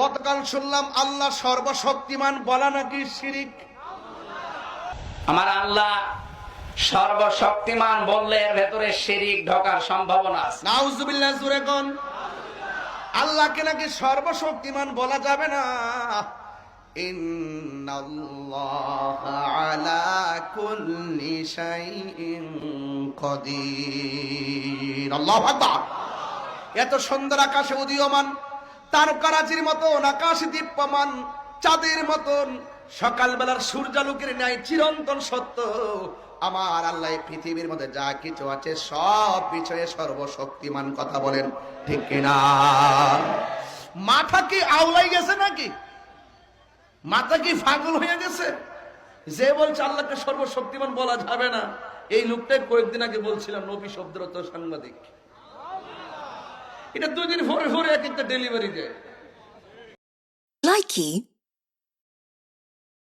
গতকাল শুনলাম আল্লাহ সর্বশক্তিমান বলা নাকি শিরিক। আমার আল্লাহ সর্বশক্তিমান বললে এর ভেতরে শিরিক ঢোকার সম্ভাবনা আছে। নাউজুবিল্লাহ, জোরে কোন। আল্লাহকে নাকি সর্বশক্তিমান বলা যাবে না। ইন্নাল্লাহা আলা কুল্লি শাইইন কাদির। আল্লাহু আকবার। এত সুন্দর আকাশে উদীয়মান তারকারাজির মতন, আকাশ দীপ্যমান চাঁদের মতন, সকালবেলার সূর্যালোকের ন্যায় চিরন্তন সত্য আমার আল্লাহ পৃথিবীর মধ্যে যা কিছু আছে সব বিষয়ে সর্বশক্তিমান। কথা বলেন ঠিক কিনা? মাথা কি আউলাই গেছে নাকি? মাথা কি পাগল হয়ে গেছে? যে বলছে আল্লাহকে সর্বশক্তিমান বলা যাবে না, এই লোকটাই কয়েকদিন আগে বলছিলাম নবী শব্দের অর্থ সাংবাদিক। এটা 2 দিন পরে এক একটা ডেলিভারি দেয়। Likey